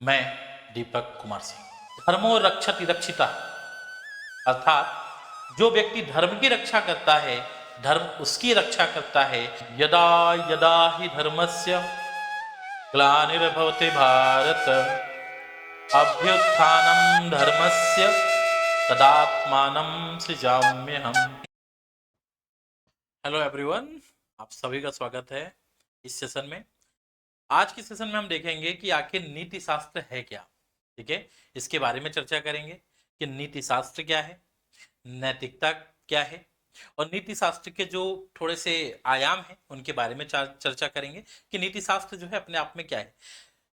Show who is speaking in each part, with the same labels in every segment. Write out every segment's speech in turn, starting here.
Speaker 1: मैं दीपक कुमार सिंह। धर्मो रक्षति रक्षिता, अर्थात जो व्यक्ति धर्म की रक्षा करता है धर्म उसकी रक्षा करता है। यदा यदा ही धर्मस्य ग्लानिर्भवति भारत अभ्युत्थानं धर्मस्य तदात्मानं सृजाम्यहम्। हेलो एवरीवन, आप सभी का स्वागत है इस सेशन में। आज के सेशन में हम देखेंगे कि आखिर नीति शास्त्र है क्या। ठीक है, इसके बारे में चर्चा करेंगे कि नीति शास्त्र क्या है, नैतिकता क्या है, और नीति शास्त्र के जो थोड़े से आयाम हैं उनके बारे में चर्चा करेंगे कि नीति शास्त्र जो है अपने आप में क्या है।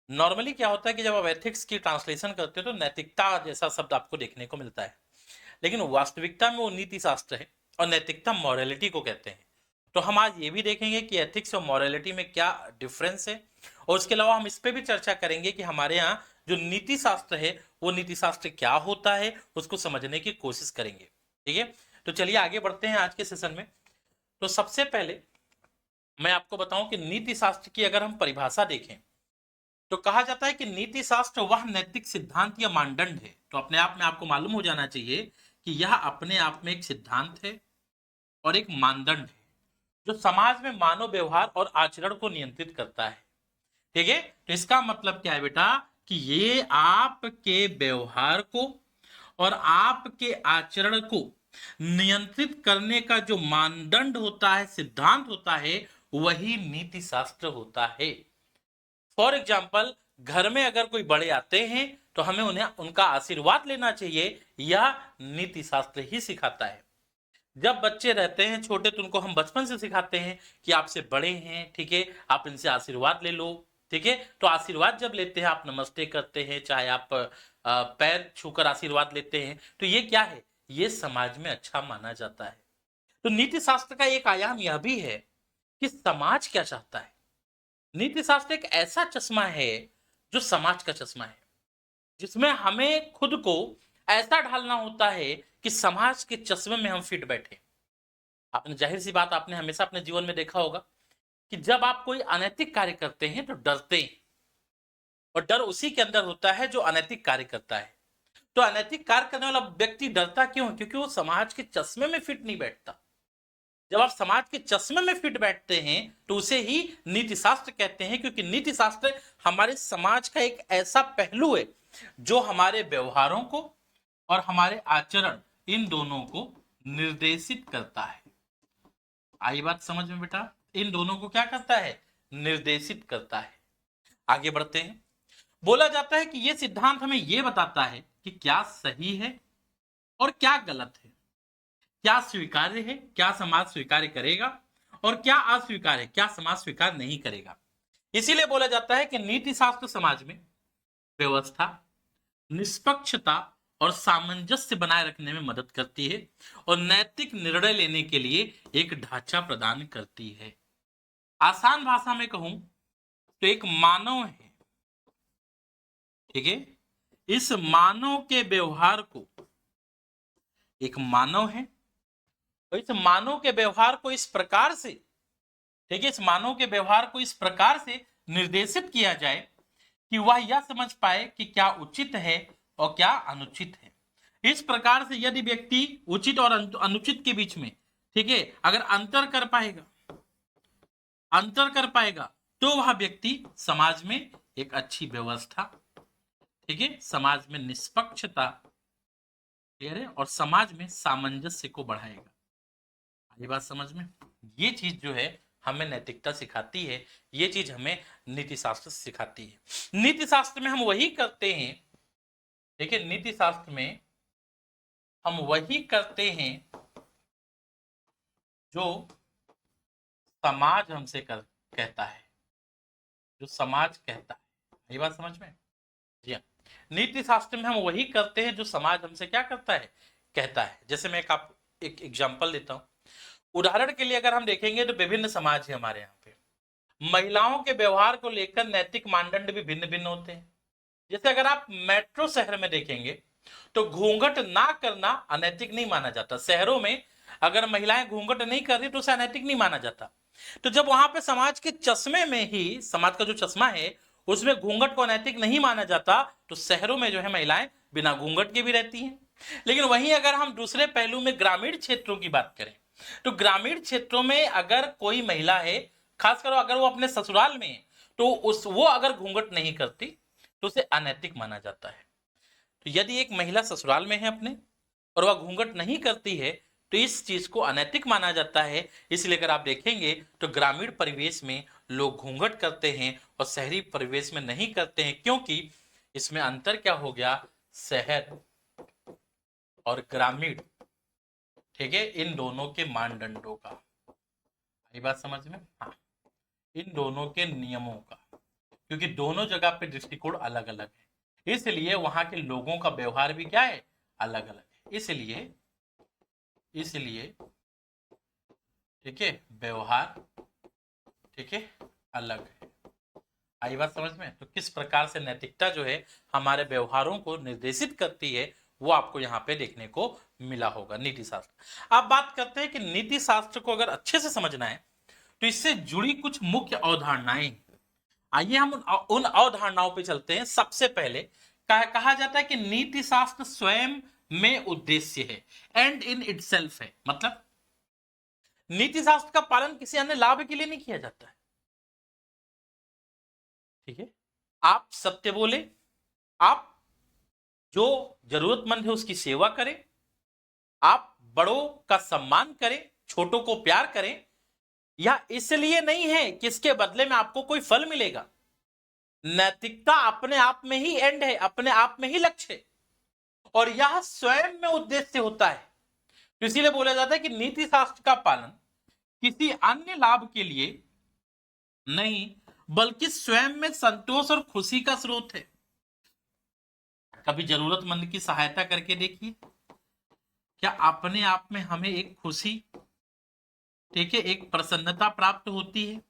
Speaker 1: नॉर्मली क्या होता है कि जब आप एथिक्स की ट्रांसलेशन करते हो तो नैतिकता जैसा शब्द आपको देखने को मिलता है, लेकिन वास्तविकता में वो नीति शास्त्र है और नैतिकता मॉरलिटी को कहते हैं। तो हम आज ये भी देखेंगे कि एथिक्स और मॉरलिटी में क्या डिफरेंस है, और उसके अलावा हम इस पे भी चर्चा करेंगे कि हमारे यहाँ जो नीति शास्त्र है वो नीति शास्त्र क्या होता है, उसको समझने की कोशिश करेंगे। ठीक है, तो चलिए आगे बढ़ते हैं आज के सेशन में। तो सबसे पहले मैं आपको बताऊं कि नीति शास्त्र की अगर हम परिभाषा देखें तो कहा जाता है कि नीति शास्त्र वह नैतिक सिद्धांत या मानदंड है। तो अपने आप में आपको मालूम हो जाना चाहिए कि यह अपने आप में एक सिद्धांत है और एक मानदंड है जो समाज में मानव व्यवहार और आचरण को नियंत्रित करता है। ठीक है, तो इसका मतलब क्या है बेटा कि ये आपके व्यवहार को और आपके आचरण को नियंत्रित करने का जो मानदंड होता है, सिद्धांत होता है, वही नीति शास्त्र होता है। फॉर एग्जाम्पल, घर में अगर कोई बड़े आते हैं तो हमें उन्हें उनका आशीर्वाद लेना चाहिए, यह नीति शास्त्र ही सिखाता है। जब बच्चे रहते हैं छोटे तो उनको हम बचपन से सिखाते हैं कि आपसे बड़े हैं, ठीक है, आप इनसे आशीर्वाद ले लो। ठीक है, तो आशीर्वाद जब लेते हैं आप नमस्ते करते हैं, चाहे आप पैर छूकर आशीर्वाद लेते हैं, तो ये क्या है, ये समाज में अच्छा माना जाता है। तो नीति शास्त्र का एक आयाम यह भी है कि समाज क्या चाहता है। नीति शास्त्र एक ऐसा चश्मा है जो समाज का चश्मा है, जिसमें हमें खुद को ऐसा ढालना होता है कि समाज के चश्मे में हम फिट बैठे। आपने जाहिर सी बात, आपने हमेशा अपने जीवन में देखा होगा कि जब आप कोई अनैतिक कार्य करते हैं तो डरते हैं, और डर उसी के अंदर होता है जो अनैतिक कार्य करता है। तो अनैतिक कार्य करने वाला व्यक्ति डरता क्यों है? क्योंकि वो समाज के चश्मे में फिट नहीं बैठता। जब आप समाज के चश्मे में फिट बैठते हैं तो उसे ही नीति शास्त्र कहते हैं, क्योंकि नीति शास्त्र हमारे समाज का एक ऐसा पहलू है जो हमारे व्यवहारों को और हमारे आचरण, इन दोनों को निर्देशित करता है। आई बात समझ में बेटा? इन दोनों को क्या करता है? निर्देशित करता है। आगे बढ़ते हैं। बोला जाता है कि यह सिद्धांत हमें यह बताता है कि क्या सही है और क्या गलत है, क्या स्वीकार्य है, क्या समाज स्वीकार्य करेगा, और क्या अस्वीकार है, क्या समाज स्वीकार नहीं करेगा। इसीलिए बोला जाता है कि नीति शास्त्र समाज में व्यवस्था, निष्पक्षता और सामंजस्य बनाए रखने में मदद करती है और नैतिक निर्णय लेने के लिए एक ढांचा प्रदान करती है। आसान भाषा में कहूं तो एक मानव है, ठीक है, इस मानव के व्यवहार को, एक मानव है तो इस मानव के व्यवहार को इस प्रकार से, ठीक है, इस मानव के व्यवहार को इस प्रकार से निर्देशित किया जाए कि वह यह समझ पाए कि क्या उचित है और क्या अनुचित है। इस प्रकार से यदि व्यक्ति उचित और अनुचित के बीच में, ठीक है, अगर अंतर कर पाएगा तो वह व्यक्ति समाज में एक अच्छी व्यवस्था, ठीक है, समाज में निष्पक्षता, क्लियर है, और समाज में सामंजस्य को बढ़ाएगा। ये बात समझ में? ये चीज जो है हमें नैतिकता सिखाती है, ये चीज हमें नीति शास्त्र सिखाती है। नीति शास्त्र में हम वही करते हैं, ठीक है, नीति शास्त्र में हम वही करते हैं जो समाज हमसे कहता है, जो समाज कहता है। ये बात समझ में? जी हाँ, नीति शास्त्र में हम वही करते हैं जो समाज हमसे क्या करता है, कहता है। जैसे मैं एक एग्जांपल देता हूं। उदाहरण के लिए अगर हम देखेंगे तो विभिन्न समाज है हमारे यहाँ पे, महिलाओं के व्यवहार को लेकर नैतिक मानदंड भी भिन्न भिन्न होते हैं। जैसे अगर आप मेट्रो शहर में देखेंगे तो घूंघट ना करना अनैतिक नहीं माना जाता। शहरों में अगर महिलाएं घूंघट नहीं कर रही तो उसे अनैतिक नहीं माना जाता। तो जब वहां पे समाज के चश्मे में ही, समाज का जो चश्मा है उसमें घूंघट को अनैतिक नहीं माना जाता, तो शहरों में जो है महिलाएं बिना घूंघट के भी रहती हैं। लेकिन वहीं अगर हम दूसरे पहलू में ग्रामीण क्षेत्रों की बात करें, तो ग्रामीण क्षेत्रों में अगर कोई महिला है, खासकर अगर वो अपने ससुराल में है, तो वो अगर घूंघट नहीं करती तो उसे अनैतिक माना जाता है। तो यदि एक महिला ससुराल में है अपने और वह घूंघट नहीं करती है, तो इस चीज को अनैतिक माना जाता है। इसलिए अगर आप देखेंगे तो ग्रामीण परिवेश में लोग घूंघट करते हैं और शहरी परिवेश में नहीं करते हैं, क्योंकि इसमें अंतर क्या हो गया, शहर और ग्रामीण, ठीक है, इन दोनों के मानदंडों का, ये बात समझ में, हाँ, इन दोनों के नियमों का, क्योंकि दोनों जगह पे दृष्टिकोण अलग अलग है, इसलिए वहां के लोगों का व्यवहार भी क्या है, अलग अलग है। इसलिए ठीक है, व्यवहार, ठीक है, अलग है। आई बात समझ में? तो किस प्रकार से नैतिकता जो है हमारे व्यवहारों को निर्देशित करती है, वो आपको यहाँ पे देखने को मिला होगा, नीति शास्त्र। अब बात करते हैं कि नीति शास्त्र को अगर अच्छे से समझना है तो इससे जुड़ी कुछ मुख्य अवधारणाएं, आइए हम उन अवधारणाओं पे चलते हैं। सबसे पहले कहा जाता है कि नीति शास्त्र स्वयं में उद्देश्य है, एंड इन इटसेल्फ है। मतलब नीति शास्त्र का पालन किसी अन्य लाभ के लिए नहीं किया जाता है, ठीक है। आप सत्य बोले, आप जो जरूरतमंद है उसकी सेवा करें, आप बड़ों का सम्मान करें, छोटों को प्यार करें, यह इसलिए नहीं है कि इसके बदले में आपको कोई फल मिलेगा। नैतिकता अपने आप में ही एंड है, अपने आप में ही लक्ष्य है, और यह स्वयं में उद्देश्य होता है। तो इसीलिए बोला जाता है कि नीति शास्त्र का पालन किसी अन्य लाभ के लिए नहीं, बल्कि स्वयं में संतोष और खुशी का स्रोत है। कभी जरूरतमंद की सहायता करके देखिए, क्या अपने आप में हमें एक खुशी, ठीक है, एक प्रसन्नता प्राप्त होती है,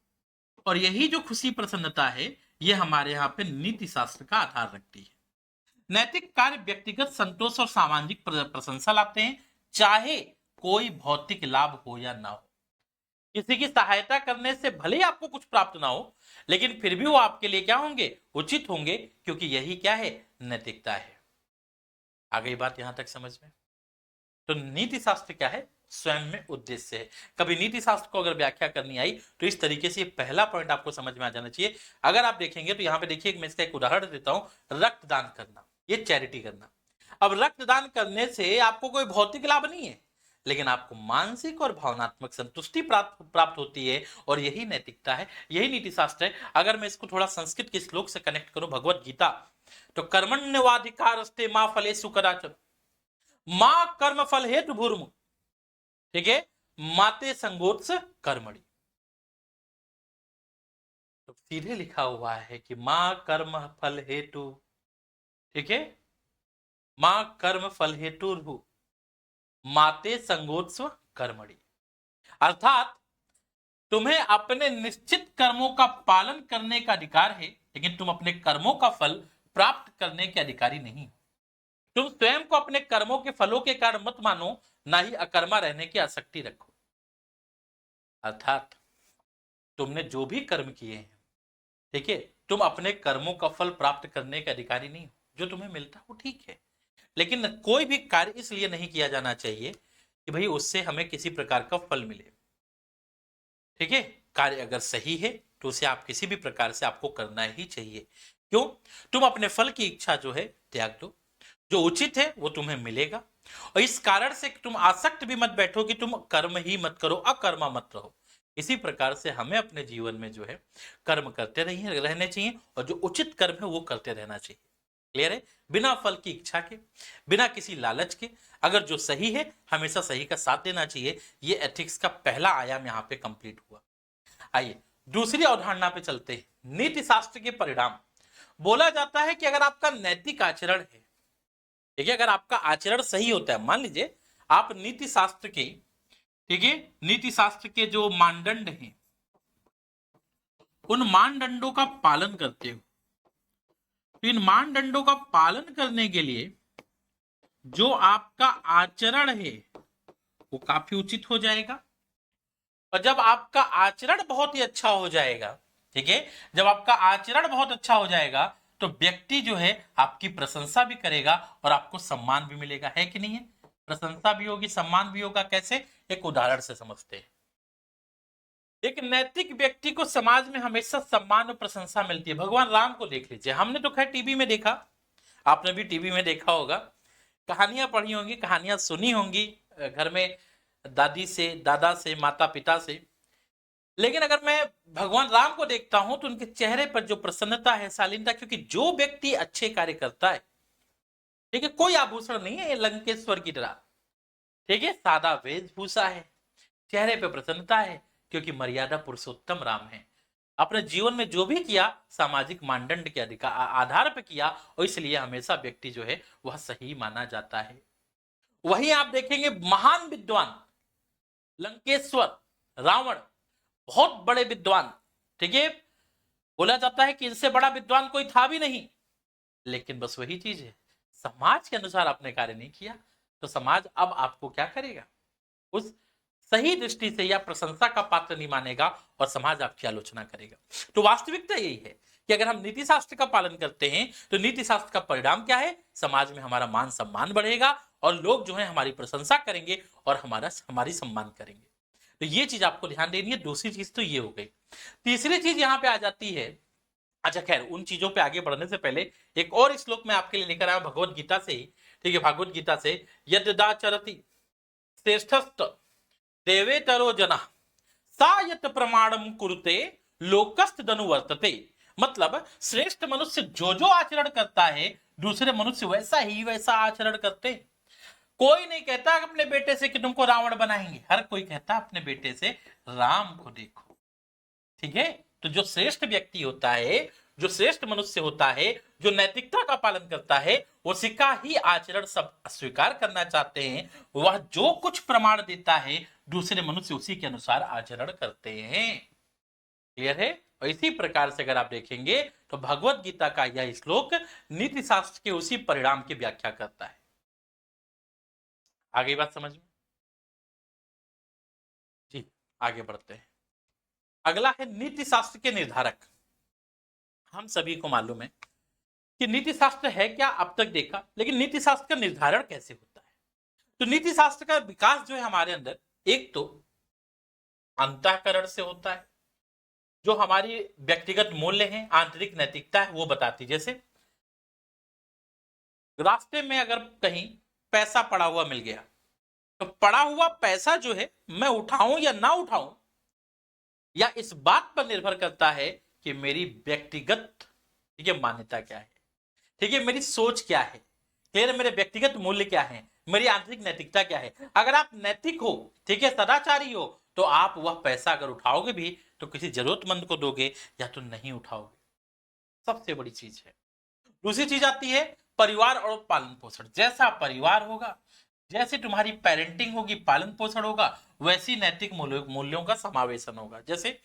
Speaker 1: और यही जो खुशी प्रसन्नता है ये हमारे यहाँ पे नीति शास्त्र का आधार रखती है। नैतिक कार्य व्यक्तिगत संतोष और सामाजिक प्रशंसा लाते हैं, चाहे कोई भौतिक लाभ हो या ना हो। किसी की सहायता करने से भले ही आपको कुछ प्राप्त ना हो, लेकिन फिर भी वो आपके लिए क्या होंगे, उचित होंगे, क्योंकि यही क्या है, नैतिकता है। आ गई बात यहां तक समझ में? तो नीति शास्त्र क्या है, स्वयं में उद्देश्य है। कभी नीति शास्त्र को अगर व्याख्या करनी आई तो इस तरीके से पहला पॉइंट आपको समझ में आ जाना चाहिए। अगर आप देखेंगे तो यहाँ पे देखिए, मैं इसका एक उदाहरण देता हूं, रक्तदान करना, ये चैरिटी करना। अब रक्तदान करने से आपको कोई भौतिक लाभ नहीं है, लेकिन आपको मानसिक और भावनात्मक संतुष्टि प्राप्त होती है, और यही नैतिकता है, यही नीति शास्त्र है। अगर मैं इसको थोड़ा संस्कृत के श्लोक से कनेक्ट करूं, भगवत गीता, तो कर्मण्यवाधिकारस्ते मां फलेषु कदाचन मां कर्म फल हेतु भूर्मु, ठीक है, माते संगोत्स कर्मणि। तो सीधे लिखा हुआ है कि मां कर्म फल हेतु, ठीक है, मां कर्म फल हेतु माते संगोत्स्व कर्मणि। अर्थात तुम्हें अपने निश्चित कर्मों का पालन करने का अधिकार है, लेकिन तुम अपने कर्मों का फल प्राप्त करने के अधिकारी नहीं। तुम स्वयं को अपने कर्मों के फलों के कारण मत मानो, ना ही अकर्मा रहने की आसक्ति रखो। अर्थात तुमने जो भी कर्म किए हैं, ठीक है, तुम अपने कर्मों का फल प्राप्त करने के अधिकारी नहीं हो। जो तुम्हें मिलता है वो ठीक है, लेकिन कोई भी कार्य इसलिए नहीं किया जाना चाहिए कि भाई उससे हमें किसी प्रकार का फल मिले, ठीक है। कार्य अगर सही है तो उसे आप किसी भी प्रकार से आपको करना ही चाहिए। क्यों? तुम अपने फल की इच्छा जो है त्याग दो, जो उचित है वो तुम्हें मिलेगा, और इस कारण से तुम आसक्त भी मत बैठो कि तुम कर्म ही मत करो, अकर्मा मत रहो। इसी प्रकार से हमें अपने जीवन में जो है कर्म करते रहने चाहिए, और जो उचित कर्म है वो करते रहना चाहिए। क्लियर है? बिना फल की इच्छा के, बिना किसी लालच के, अगर जो सही है हमेशा सही का साथ देना चाहिए। ये एथिक्स का पहला आयाम यहाँ पे कंप्लीट हुआ। आइए दूसरी अवधारणा पे चलते हैं, नीति शास्त्र के परिणाम। बोला जाता है कि अगर आपका नैतिक आचरण है, ठीक है, अगर आपका आचरण सही होता है, मान लीजिए आप नीति शास्त्र के, ठीक है, नीति शास्त्र के जो मानदंड हैं उन मानदंडों का पालन करते हो, तो इन मानदंडों का पालन करने के लिए जो आपका आचरण है वो काफी उचित हो जाएगा। और जब आपका आचरण बहुत ही अच्छा हो जाएगा, ठीक है। जब आपका आचरण बहुत अच्छा हो जाएगा तो व्यक्ति जो है आपकी प्रशंसा भी करेगा और आपको सम्मान भी मिलेगा, है कि नहीं है? प्रशंसा भी होगी, सम्मान भी होगा। कैसे? एक उदाहरण से समझते हैं। एक नैतिक व्यक्ति को समाज में हमेशा सम्मान और प्रशंसा मिलती है। भगवान राम को देख लीजिए, हमने तो खैर टीवी में देखा, आपने भी टीवी में देखा होगा, कहानियां पढ़ी होंगी, कहानियां सुनी होंगी घर में दादी से, दादा से, माता पिता से। लेकिन अगर मैं भगवान राम को देखता हूं तो उनके चेहरे पर जो प्रसन्नता है, शालीनता, क्योंकि जो व्यक्ति अच्छे कार्य करता है, ठीक है, कोई आभूषण नहीं है, ये लंकेश्वर की तरह, ठीक है, सादा वेशभूषा है, चेहरे पे प्रसन्नता है, क्योंकि मर्यादा पुरुषोत्तम राम है। अपने जीवन में जो भी किया सामाजिक मानदंड के अधिकार आधार पर किया, और इसलिए हमेशा व्यक्ति जो है वह सही माना जाता है। वही आप देखेंगे महान विद्वान लंकेश्वर रावण, बहुत बड़े विद्वान, ठीक है, बोला जाता है कि इनसे बड़ा विद्वान कोई था भी नहीं, लेकिन बस वही चीज है, समाज के अनुसार आपने कार्य नहीं किया तो समाज अब आपको क्या करेगा? उस सही दृष्टि से या प्रशंसा का पात्र नहीं मानेगा और समाज आपकी आलोचना करेगा। तो वास्तविकता यही है कि अगर हम नीति शास्त्र का पालन करते हैं तो नीति शास्त्र का परिणाम क्या है? समाज में हमारा मान सम्मान बढ़ेगा और लोग जो है हमारी प्रशंसा करेंगे और हमारी सम्मान करेंगे। तो ये चीज आपको ध्यान देनी है। दूसरी चीज तो ये हो गई। तीसरी चीज यहां पे आ जाती है, अच्छा खैर उन चीजों पे आगे बढ़ने से पहले एक और श्लोक मैं आपके लिए लेकर आया भगवत गीता से ही, ठीक है, भगवत गीता से, यदाचरति श्रेष्ठस्त देवेतरो जना सायत प्रमाणम कुरुते लोकस्त दनु वर्तते। मतलब श्रेष्ठ मनुष्य जो जो आचरण करता है दूसरे मनुष्य वैसा ही वैसा आचरण करते। कोई नहीं कहता अपने बेटे से कि तुमको रावण बनाएंगे, हर कोई कहता अपने बेटे से राम को देखो, ठीक है। तो जो श्रेष्ठ व्यक्ति होता है, जो श्रेष्ठ मनुष्य होता है, जो नैतिकता का पालन करता है, उसी का ही आचरण सब स्वीकार करना चाहते हैं। वह जो कुछ प्रमाण देता है दूसरे मनुष्य उसी के अनुसार आचरण करते हैं। क्लियर है? और इसी प्रकार से अगर आप देखेंगे तो भगवत गीता का यह श्लोक नीति शास्त्र के उसी परिणाम की व्याख्या करता है। आगे बात समझ में? जी आगे बढ़ते हैं। अगला है नीति शास्त्र के निर्धारक। हम सभी को मालूम है कि नीति शास्त्र है क्या, अब तक देखा, लेकिन नीति शास्त्र का निर्धारण कैसे होता है? तो नीति शास्त्र का विकास जो है हमारे अंदर एक तो अंतःकरण से होता है, जो हमारी व्यक्तिगत मूल्य हैं, आंतरिक नैतिकता है वो बताती। जैसे रास्ते में अगर कहीं पैसा पड़ा हुआ मिल गया तो पड़ा हुआ पैसा जो है मैं उठाऊं या ना उठाऊं, या इस बात पर निर्भर करता है कि मेरी व्यक्तिगत, ठीक है, मान्यता क्या है, ठीक है, मेरी सोच क्या है, फिर मेरे व्यक्तिगत मूल्य क्या है, मेरी आंतरिक नैतिकता क्या है। अगर आप नैतिक हो, ठीक है, सदाचारी हो, तो आप वह पैसा अगर उठाओगे भी तो किसी जरूरतमंद को दोगे या तो नहीं उठाओगे। सबसे बड़ी चीज है। दूसरी चीज आती है परिवार और पालन पोषण। जैसा परिवार होगा, जैसे तुम्हारी पेरेंटिंग होगी, पालन पोषण होगा, वैसी नैतिक मूल्यों का समावेशन होगा। जैसे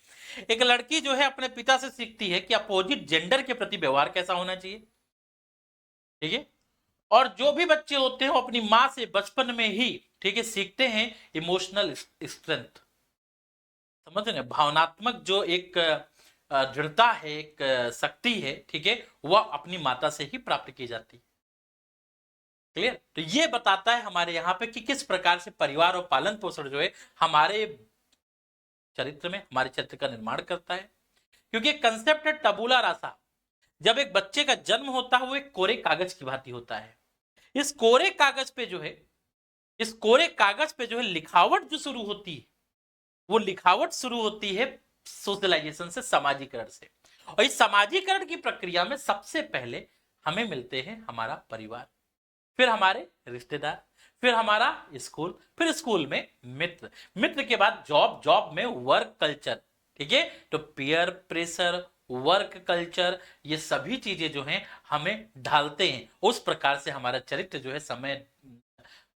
Speaker 1: एक लड़की जो है अपने पिता से सीखती है कि अपोजिट जेंडर के प्रति व्यवहार कैसा होना चाहिए, ठीक है। और जो भी बच्चे होते हैं वो अपनी मां से बचपन में ही, ठीक है, सीखते हैं इमोशनल स्ट्रेंथ, समझ रहे हैं, भावनात्मक जो एक दृढ़ता है, एक शक्ति है, ठीक है, वह अपनी माता से ही प्राप्त की जाती है। क्लियर? तो ये बताता है हमारे यहाँ पे कि किस प्रकार से परिवार और पालन पोषण जो है हमारे चरित्र में, हमारे चरित्र का निर्माण करता है। क्योंकि कंसेप्ट है टबूला रासा। जब एक बच्चे का जन्म होता है वो एक कोरे कागज की भांति होता है। इस कोरे कागज पे जो है, इस कोरे कागज पे जो है लिखावट जो शुरू होती है, वो लिखावट शुरू होती है सोशलाइजेशन से, समाजीकरण से। और इस समाजीकरण की प्रक्रिया में सबसे पहले हमें मिलते हैं हमारा परिवार, फिर हमारे रिश्तेदार, फिर हमारा स्कूल, फिर स्कूल में मित्र, मित्र के बाद जॉब, जॉब में वर्क कल्चर, ठीक है। तो पीयर प्रेशर, वर्क कल्चर, ये सभी चीजें जो हैं हमें ढालते हैं। उस प्रकार से हमारा चरित्र जो है समय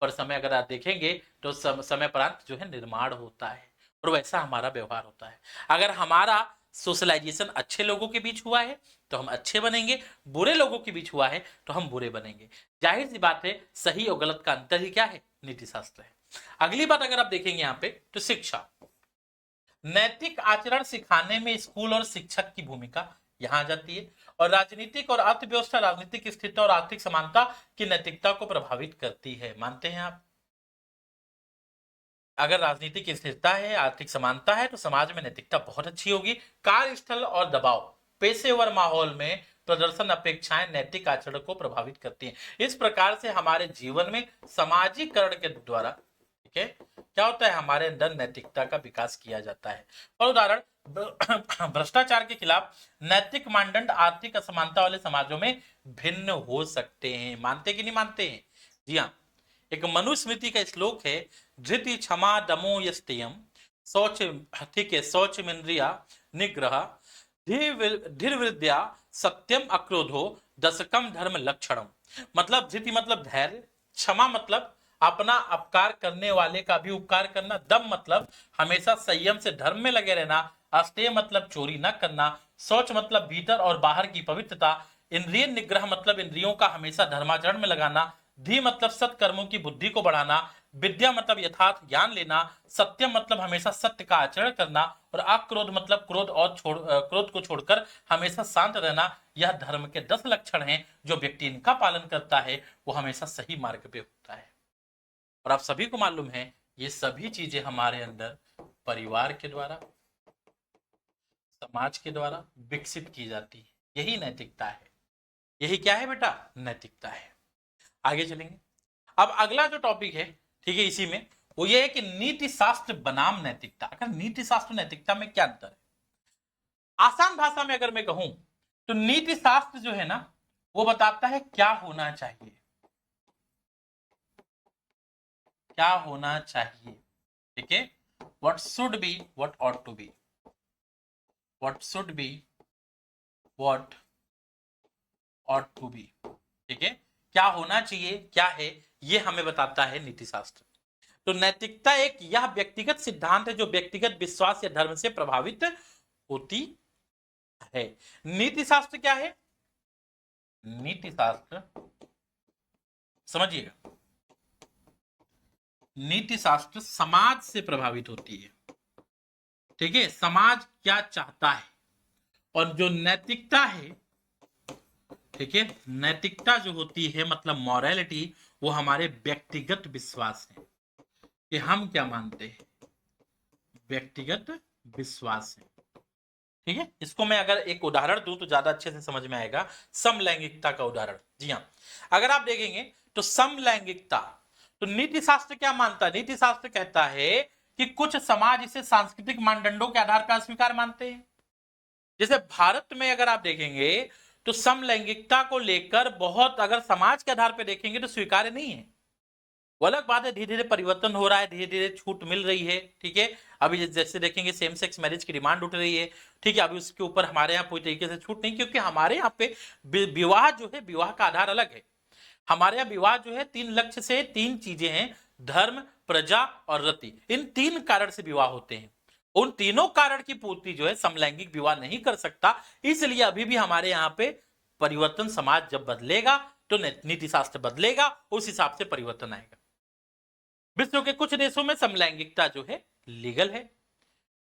Speaker 1: पर समय अगर आप देखेंगे तो समय परांत जो है निर्माण होता है और वैसा हमारा व्यवहार होता है। अगर हमारा सोशलाइजेशन अच्छे लोगों के बीच हुआ है तो हम अच्छे बनेंगे, बुरे लोगों के बीच हुआ है तो हम बुरे बनेंगे। जाहिर सी बात है, सही और गलत का अंतर ही क्या है? नीति शास्त्र है। अगली बात अगर आप देखेंगे यहाँ पे तो शिक्षा। नैतिक आचरण सिखाने में स्कूल और शिक्षक की भूमिका यहां आ जाती है। और राजनीतिक और अर्थव्यवस्था राजनीतिक स्थिरता और आर्थिक समानता की नैतिकता को प्रभावित करती है। मानते हैं आप? अगर राजनीतिक स्थिरता है, आर्थिक समानता है, तो समाज में नैतिकता बहुत अच्छी होगी। कार्यस्थल और दबाव, पेशेवर माहौल में प्रदर्शन अपेक्षाएं नैतिक आचरण को प्रभावित करती हैं। इस प्रकार से हमारे जीवन में सामाजिकरण के द्वारा, ठीक है, क्या होता है, हमारे अंदर नैतिकता का विकास किया जाता है। और उदाहरण, भ्रष्टाचार के खिलाफ नैतिक मानदंड आर्थिक असमानता वाले समाजों में भिन्न हो सकते हैं। मानते कि नहीं मानते हैं? जी हाँ। एक मनुस्मृति का श्लोक है, धृति क्षमा दमो यस्तेयम, शौच, ठीक है, शौच इंद्रिया निग्रह, धीर विद्या सत्यम अक्रोधो दशकम धर्म लक्षणम। मतलब धृति मतलब धैर्य, क्षमा मतलब अपना अपकार करने वाले का भी उपकार करना, दम मतलब हमेशा संयम से धर्म में लगे रहना, अस्तेय मतलब चोरी न करना, शौच मतलब भीतर और बाहर की पवित्रता, इंद्रिय निग्रह मतलब इंद्रियों का हमेशा धर्माचरण में लगाना, धी मतलब सत्कर्मों की बुद्धि को बढ़ाना, विद्या मतलब यथार्थ ज्ञान लेना, सत्य मतलब हमेशा सत्य का आचरण करना, और अक्रोध मतलब क्रोध को छोड़कर हमेशा शांत रहना। यह धर्म के 10 लक्षण हैं। जो व्यक्ति इनका पालन करता है वो हमेशा सही मार्ग पे होता है। और आप सभी को मालूम है ये सभी चीजें हमारे अंदर परिवार के द्वारा, समाज के द्वारा विकसित की जाती है। यही नैतिकता है। यही क्या है बेटा? नैतिकता है। आगे चलेंगे। अब अगला जो टॉपिक है, ठीक है, इसी में वो ये है कि नीति शास्त्र बनाम नैतिकता। अगर नीति शास्त्र नैतिकता में क्या अंतर है? आसान भाषा में अगर मैं कहूं तो नीति शास्त्र जो है ना, वो बताता है क्या होना चाहिए, क्या होना चाहिए, ठीक है, what should be, what ought to be, what should be, what ought to be, ठीक है, क्या होना चाहिए, क्या है, ये हमें बताता है नीति शास्त्र। तो नैतिकता एक यह व्यक्तिगत सिद्धांत है जो व्यक्तिगत विश्वास या धर्म से प्रभावित होती है। नीति शास्त्र क्या है? नीति शास्त्र, समझिएगा, नीति शास्त्र समाज से प्रभावित होती है, ठीक है, समाज क्या चाहता है। और जो नैतिकता है, ठीक है, नैतिकता जो होती है मतलब मॉरलिटी, वो हमारे व्यक्तिगत विश्वास है कि हम क्या मानते हैं, व्यक्तिगत विश्वास है, ठीक है। इसको मैं अगर एक उदाहरण दूं तो ज्यादा अच्छे से समझ में आएगा। समलैंगिकता का उदाहरण, जी हाँ, अगर आप देखेंगे तो समलैंगिकता, तो नीति शास्त्र क्या मानता है? नीति शास्त्र कहता है कि कुछ समाज इसे सांस्कृतिक मानदंडों के आधार पर अस्वीकार मानते हैं। जैसे भारत में अगर आप देखेंगे तो समलैंगिकता को लेकर बहुत, अगर समाज के आधार पर देखेंगे तो स्वीकार्य नहीं है। वो अलग बात है, धीरे धीरे परिवर्तन हो रहा है, धीरे धीरे छूट मिल रही है, ठीक है। अभी जैसे देखेंगे सेम सेक्स मैरिज की डिमांड उठ रही है, ठीक है। अभी उसके ऊपर हमारे यहाँ पूरी तरीके से छूट नहीं, क्योंकि हमारे यहाँ पे विवाह जो है, विवाह का आधार अलग है। हमारे यहाँ विवाह जो है 3 लक्ष्य से 3 चीजें हैं, धर्म, प्रजा और रति। इन 3 कारण से विवाह होते हैं। उन तीनों कारण की पूर्ति जो है समलैंगिक विवाह नहीं कर सकता। इसलिए अभी भी हमारे यहाँ पे परिवर्तन, समाज जब बदलेगा तो नीति शास्त्र बदलेगा, उस हिसाब से परिवर्तन आएगा। विश्व के कुछ देशों में समलैंगिकता जो है लीगल है,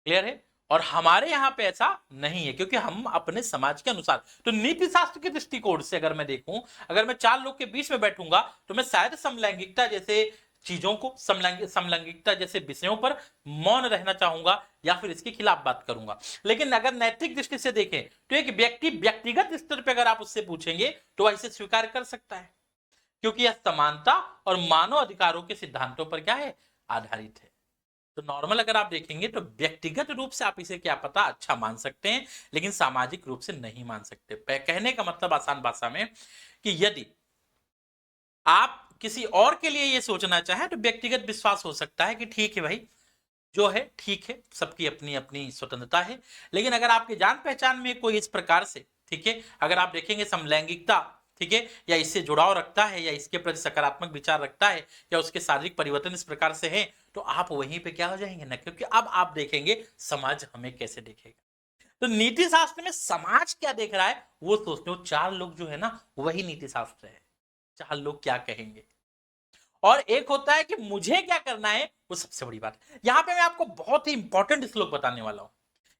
Speaker 1: क्लियर है, और हमारे यहां पे ऐसा नहीं है, क्योंकि हम अपने समाज के अनुसार। तो नीति शास्त्र के दृष्टिकोण से अगर मैं देखूं, अगर मैं 4 लोग के बीच में बैठूंगा तो मैं शायद समलैंगिकता जैसे चीजों को, समलैंगिकता जैसे विषयों पर मौन रहना चाहूंगा या फिर इसके खिलाफ बात करूंगा। लेकिन अगर नैतिक दृष्टि से देखें तो एक व्यक्ति व्यक्तिगत स्तर पर अगर आप उससे पूछेंगे तो वह इसे स्वीकार कर सकता है, क्योंकि यह समानता और मानव अधिकारों के सिद्धांतों पर क्या है, आधारित है। तो नॉर्मल अगर आप देखेंगे तो व्यक्तिगत रूप से आप इसे क्या पता अच्छा मान सकते हैं, लेकिन सामाजिक रूप से नहीं मान सकते। कहने का मतलब आसान भाषा में कि यदि आप किसी और के लिए ये सोचना चाहें तो व्यक्तिगत विश्वास हो सकता है कि ठीक है भाई, जो है ठीक है, सबकी अपनी अपनी स्वतंत्रता है। लेकिन अगर आपके जान पहचान में कोई इस प्रकार से, ठीक है, अगर आप देखेंगे समलैंगिकता, ठीक है, या इससे जुड़ाव रखता है, या इसके प्रति सकारात्मक विचार रखता है, या उसके शारीरिक परिवर्तन इस प्रकार से है, तो आप वहीं पे क्या हो जाएंगे ना, क्योंकि अब आप देखेंगे समाज हमें कैसे देखेगा। तो नीति शास्त्र में समाज क्या देख रहा है वो सोचते हो। 4 लोग जो है ना, वही नीति शास्त्र है, 4 लोग क्या कहेंगे। और एक होता है कि मुझे क्या करना है, वो सबसे बड़ी बात है। यहां पे मैं आपको बहुत ही इंपॉर्टेंट श्लोक बताने वाला हूं,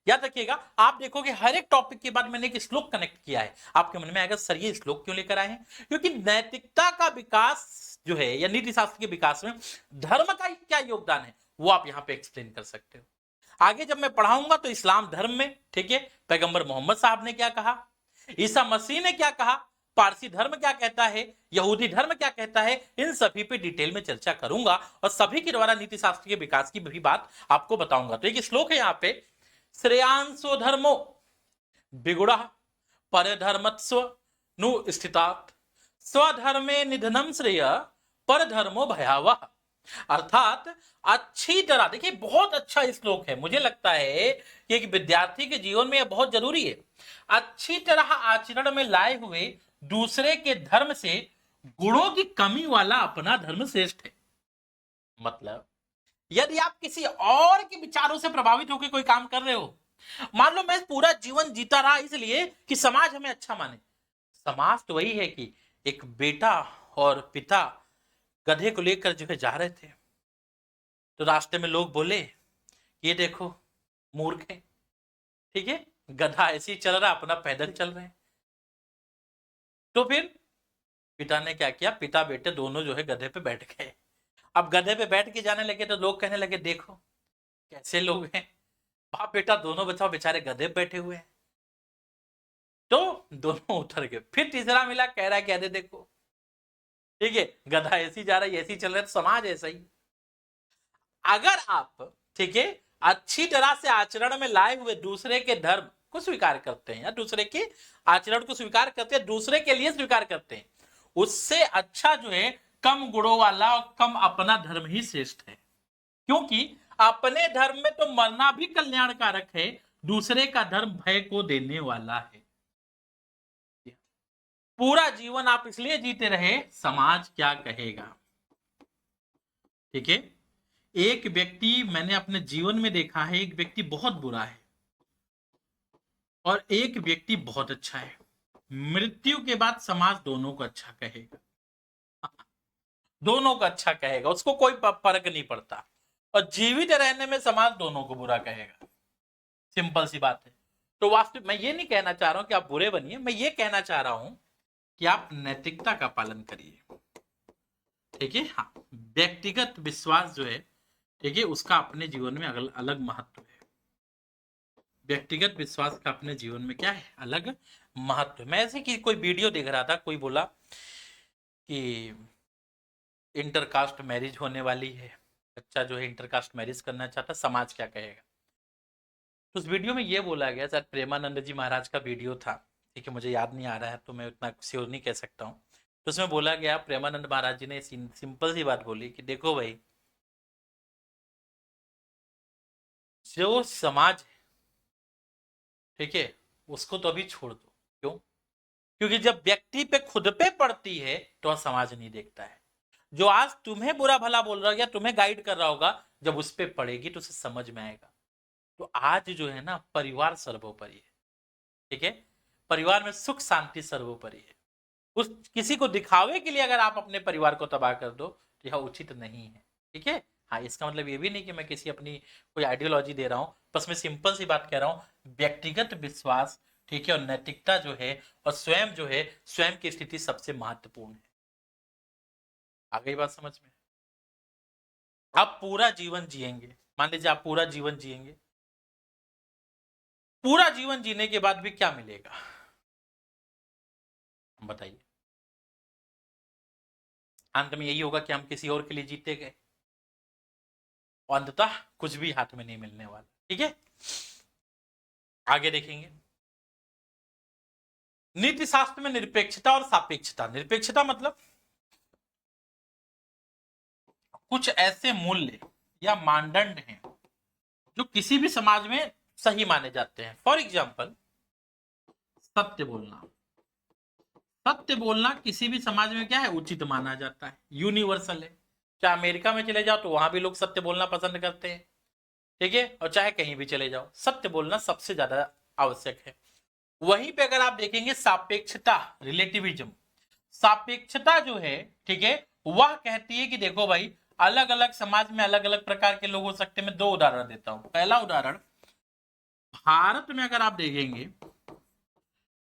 Speaker 1: याद रखिएगा। आप देखोगे हर एक टॉपिक के बाद मैंने एक श्लोक कनेक्ट किया है। आपके मन में आएगा सर ये श्लोक क्यों लेकर आए हैं, क्योंकि नैतिकता का विकास जो है या नीति शास्त्र के विकास में धर्म का क्या योगदान है वो आप यहां पे एक्सप्लेन कर सकते हो। आगे जब मैं पढ़ाऊंगा तो इस्लाम धर्म में, ठीक है, पैगंबर मोहम्मद साहब ने क्या कहा, ईसा मसीह ने क्या कहा, पारसी धर्म क्या कहता है, यहूदी धर्म क्या कहता है, इन सभी पे डिटेल में चर्चा करूंगा और सभी के द्वारा नीति शास्त्र के विकास की भी बात आपको बताऊंगा। तो एक श्लोक है यहाँ पे, श्रेयांसो धर्मो विगुणः परधर्मत्स्व नु स्थितात् स्वधर्मे निधनम श्रेय परधर्मो भयावह। अर्थात अच्छी तरह, देखिए बहुत अच्छा श्लोक है, मुझे लगता है कि एक विद्यार्थी के जीवन में यह बहुत जरूरी है। अच्छी तरह आचरण में लाए हुए दूसरे के धर्म से गुणों की कमी वाला अपना धर्म श्रेष्ठ है। मतलब यदि आप किसी और के विचारों से प्रभावित होकर कोई काम कर रहे हो, मान लो मैं पूरा जीवन जीता रहा इसलिए कि समाज हमें अच्छा माने। समाज तो वही है कि एक बेटा और पिता गधे को लेकर जो है जा रहे थे, तो रास्ते में लोग बोले ये देखो मूर्ख है, ठीक है, गधा ऐसे ही चल रहा, अपना पैदल चल रहे हैं। तो फिर पिता ने क्या किया, पिता बेटे दोनों जो है गधे पे बैठ गए। अब गधे पे बैठ के जाने लगे तो लोग कहने लगे देखो कैसे लोग हैं, बाप बेटा दोनों बच्चों बेचारे गधे पे बैठे हुए हैं। तो दोनों उतर गए। फिर तीसरा मिला, कह रहा है कि अरे देखो, ठीक है, गधा ऐसी जा रहा है, ऐसी चल रहा है, तो समाज ऐसा ही। अगर आप, ठीक है, अच्छी तरह से आचरण में लाए हुए दूसरे के धर्म को स्वीकार करते हैं या दूसरे के आचरण को स्वीकार करते हैं, दूसरे के लिए स्वीकार करते हैं, उससे अच्छा जो है कम गुणों वाला और कम अपना धर्म ही श्रेष्ठ है। क्योंकि अपने धर्म में तो मरना भी कल्याणकारक है, दूसरे का धर्म भय को देने वाला है। पूरा जीवन आप इसलिए जीते रहे समाज क्या कहेगा, ठीक है। एक व्यक्ति मैंने अपने जीवन में देखा है, एक व्यक्ति बहुत बुरा है और एक व्यक्ति बहुत अच्छा है। मृत्यु के बाद समाज दोनों को अच्छा कहेगा, दोनों को अच्छा कहेगा, उसको कोई फर्क नहीं पड़ता। और जीवित रहने में समाज दोनों को बुरा कहेगा, सिंपल सी बात है। तो वास्तव मैं ये नहीं कहना चाह रहा हूं कि आप बुरे बनिए, मैं ये कहना चाह रहा हूं कि आप नैतिकता का पालन करिए, ठीक है। हाँ, व्यक्तिगत विश्वास जो है, ठीक है, उसका अपने जीवन में अलग महत्व है। व्यक्तिगत विश्वास का अपने जीवन में क्या है, अलग महत्व। मैं ऐसे कि कोई वीडियो देख रहा था, कोई बोला कि इंटरकास्ट मैरिज होने वाली है, बच्चा जो है इंटरकास्ट मैरिज करना चाहता, समाज क्या कहेगा। तो उस वीडियो में ये बोला गया, शायद प्रेमानंद जी महाराज का वीडियो था, ठीक है, मुझे याद नहीं आ रहा है तो मैं उतना श्योर नहीं कह सकता हूँ। तो उसमें बोला गया, प्रेमानंद महाराज जी ने सिंपल सी बात बोली कि देखो भाई, जो समाज है, ठीक है, उसको तो अभी छोड़ दो। क्यों? क्योंकि जब व्यक्ति पे खुद पे पड़ती है तो समाज नहीं देखता है। जो आज तुम्हें बुरा भला बोल रहा होगा, तुम्हें गाइड कर रहा होगा, जब उस पे पड़ेगी तो उसे समझ में आएगा। तो आज जो है ना, परिवार सर्वोपरि है, ठीक है, परिवार में सुख शांति सर्वोपरि है। उस किसी को दिखावे के लिए अगर आप अपने परिवार को तबाह कर दो तो यह उचित नहीं है, ठीक है। हाँ, इसका मतलब ये भी नहीं कि मैं किसी अपनी कोई आइडियोलॉजी दे रहा हूँ, बस मैं सिंपल सी बात कह रहा हूँ, व्यक्तिगत विश्वास, ठीक है, और नैतिकता जो है और स्वयं जो है, स्वयं की स्थिति सबसे महत्वपूर्ण है। आ गई बात समझ में? आप पूरा जीवन जिएंगे, मान लीजिए आप पूरा जीवन जिएंगे, पूरा जीवन जीने के बाद भी क्या मिलेगा बताइए? अंत में यही होगा कि हम किसी और के लिए जीते गए और अंततः कुछ भी हाथ में नहीं मिलने वाला, ठीक है। आगे देखेंगे, नीति शास्त्र में निरपेक्षता और सापेक्षता। निरपेक्षता मतलब कुछ ऐसे मूल्य या मानदंड हैं जो किसी भी समाज में सही माने जाते हैं। फॉर एग्जाम्पल, सत्य बोलना। सत्य बोलना किसी भी समाज में क्या है, उचित माना जाता है, यूनिवर्सल है। चाहे अमेरिका में चले जाओ तो वहां भी लोग सत्य बोलना पसंद करते हैं, ठीक है, और चाहे कहीं भी चले जाओ सत्य बोलना सबसे ज्यादा आवश्यक है। वहीं पे अगर आप देखेंगे सापेक्षता, रिलेटिविज्म, सापेक्षता जो है, ठीक है, वह कहती है कि देखो भाई, अलग अलग समाज में अलग अलग प्रकार के लोग हो सकते हैं। मैं दो उदाहरण देता हूं। पहला उदाहरण, भारत में अगर आप देखेंगे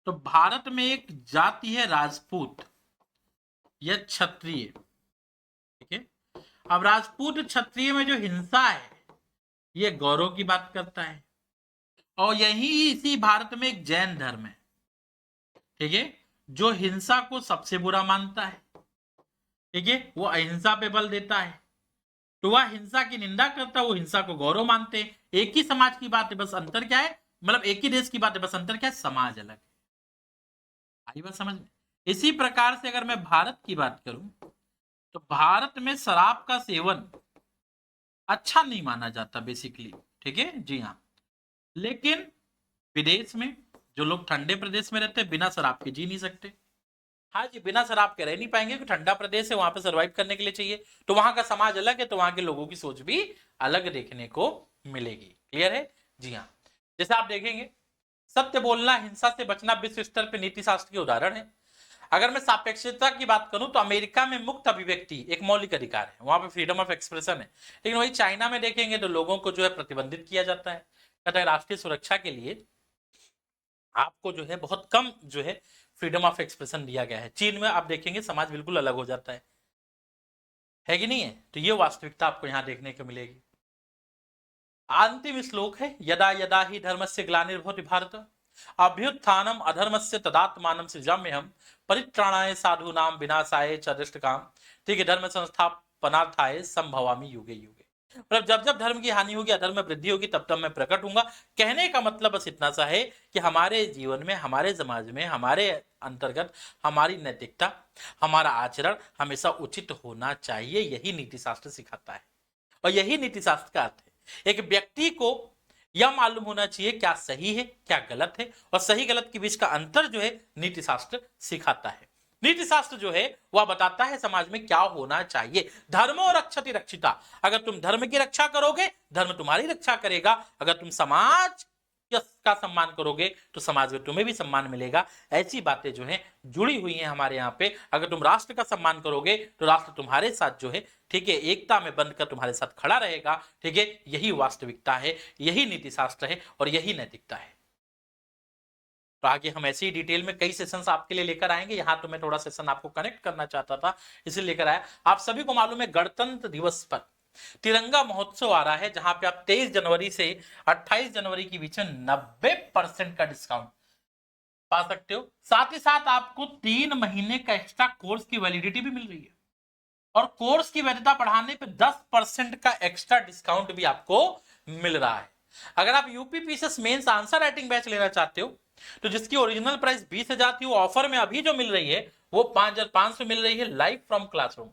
Speaker 1: तो भारत में एक जाति है राजपूत या क्षत्रिय, ठीक है। अब राजपूत क्षत्रिय में जो हिंसा है, ये गौरव की बात करता है। और यही इसी भारत में एक जैन धर्म है, ठीक है, जो हिंसा को सबसे बुरा मानता है, ठीक है, वो अहिंसा पे बल देता है। तो वह हिंसा की निंदा करता है, वो हिंसा को गौरव मानते हैं। एक ही समाज की बात है, बस अंतर क्या है, मतलब एक ही देश की बात है, बस अंतर क्या है, समाज अलग है। आई बात समझ में? इसी प्रकार से अगर मैं भारत की बात करूं तो भारत में शराब का सेवन अच्छा नहीं माना जाता बेसिकली, ठीक है जी हाँ। लेकिन विदेश में जो लोग ठंडे प्रदेश में रहते हैं, बिना शराब के जी नहीं सकते। हाँ जी, बिना शराब के रह नहीं पाएंगे, क्योंकि ठंडा प्रदेश है, वहां पे सर्वाइव करने के लिए चाहिए। तो वहां का समाज अलग है, तो वहां के लोगों की सोच भी अलग देखने को मिलेगी। क्लियर है जी हाँ। जैसे आप देखेंगे, सत्य बोलना, हिंसा से बचना विश्व स्तर पर नीति शास्त्र के उदाहरण है। अगर मैं सापेक्षता की बात करूं तो अमेरिका में मुक्त अभिव्यक्ति एक मौलिक अधिकार है, वहां पे फ्रीडम ऑफ एक्सप्रेशन है। लेकिन वही चाइना में देखेंगे तो लोगों को जो है प्रतिबंधित किया जाता है। कहता है राष्ट्रीय सुरक्षा के लिए आपको जो है बहुत कम जो है फ्रीडम ऑफ एक्सप्रेशन दिया गया है। चीन में आप देखेंगे समाज बिल्कुल अलग हो जाता है कि नहीं है? तो ये वास्तविकता आपको यहां देखने को मिलेगी। अंतिम श्लोक है, यदा यदा ही धर्मस्य ग्लानिर्भवति भारत अभ्युत्थानम अधर्मस्य तदात्मानं सृजाम्यहम् परित्राणाय साधूनां विनाशाय च दुष्टकाम। ठीक है, धर्म संस्थापनार्थाय संभवामि युगे युगे। मतलब जब जब धर्म की हानि होगी, अधर्म में वृद्धि होगी, तब तब मैं प्रकट होऊंगा। कहने का मतलब बस इतना सा है कि हमारे जीवन में, हमारे समाज में, हमारे अंतर्गत हमारी नैतिकता, हमारा आचरण हमेशा उचित होना चाहिए। यही नीति शास्त्र सिखाता है और यही नीति शास्त्र का अर्थ है। एक व्यक्ति को यह मालूम होना चाहिए क्या सही है क्या गलत है, और सही गलत के बीच का अंतर जो है नीति शास्त्र सिखाता है। नीति शास्त्र जो है वह बताता है समाज में क्या होना चाहिए। धर्मो रक्षति रक्षिता, अगर तुम धर्म की रक्षा करोगे, धर्म तुम्हारी रक्षा करेगा। अगर तुम समाज का सम्मान करोगे तो समाज में तुम्हें भी सम्मान मिलेगा। ऐसी बातें जो है जुड़ी हुई हैं हमारे यहाँ पे। अगर तुम राष्ट्र का सम्मान करोगे तो राष्ट्र तुम्हारे साथ जो है, ठीक है, एकता में बंधकर तुम्हारे साथ खड़ा रहेगा। ठीक है, यही वास्तविकता है, यही नीति शास्त्र है और यही नैतिकता है। तो आगे हम ऐसे ही डिटेल में कई सेशंस आपके लिए लेकर आएंगे। यहाँ तो मैं थोड़ा सेशन आपको कनेक्ट करना चाहता था, इसलिए लेकर आया। आप सभी को मालूम है गणतंत्र दिवस पर तिरंगा महोत्सव आ रहा है, जहां पे आप 23 जनवरी से 28 जनवरी के बीच 90% का डिस्काउंट पा सकते हो। साथ ही साथ आपको 3 महीने का एक्स्ट्रा कोर्स की वैलिडिटी भी मिल रही है, और कोर्स की वैधता बढ़ाने पे 10% का एक्स्ट्रा डिस्काउंट भी आपको मिल रहा है। अगर आप UPPCS mains answer writing batch लेना चाहते हो, तो जिसकी ओरिजिनल प्राइस 20,000 थी, वो ऑफर में अभी जो मिल रही है वो 5,500 मिल रही है लाइव फ्रॉम क्लासरूम।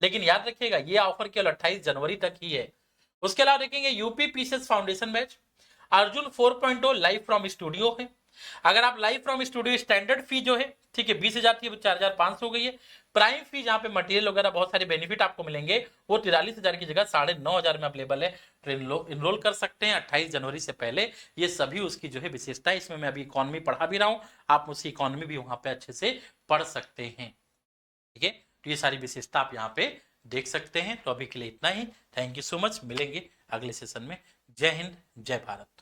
Speaker 1: लेकिन याद रखिएगा, ये ऑफर केवल 28 जनवरी तक ही है। उसके अलावा देखेंगे UPPCS foundation batch, Arjun 4.0 live from studio है। अगर आप लाइव फ्रॉम स्टूडियो स्टैंडर्ड फी जो है, ठीक है, 20,000 थी, 4,500 हो गई है। प्राइम फी जहां पे मटेरियल वगैरह बहुत सारे बेनिफिट आपको मिलेंगे, वो 43,000 की जगह 9,500 में अवेलेबल है। तो इनरोल कर सकते हैं 28 जनवरी से पहले। ये सभी उसकी जो है विशेषता है। इसमें मैं अभी इकोनॉमी पढ़ा भी रहा हूं, आप उसकी इकोनॉमी भी वहां पे अच्छे से पढ़ सकते हैं। ठीक है, तो ये सारी विशेषता आप यहाँ पे देख सकते हैं। तो अभी के लिए इतना ही। थैंक यू सो मच, मिलेंगे अगले सेशन में। जय हिंद, जय भारत।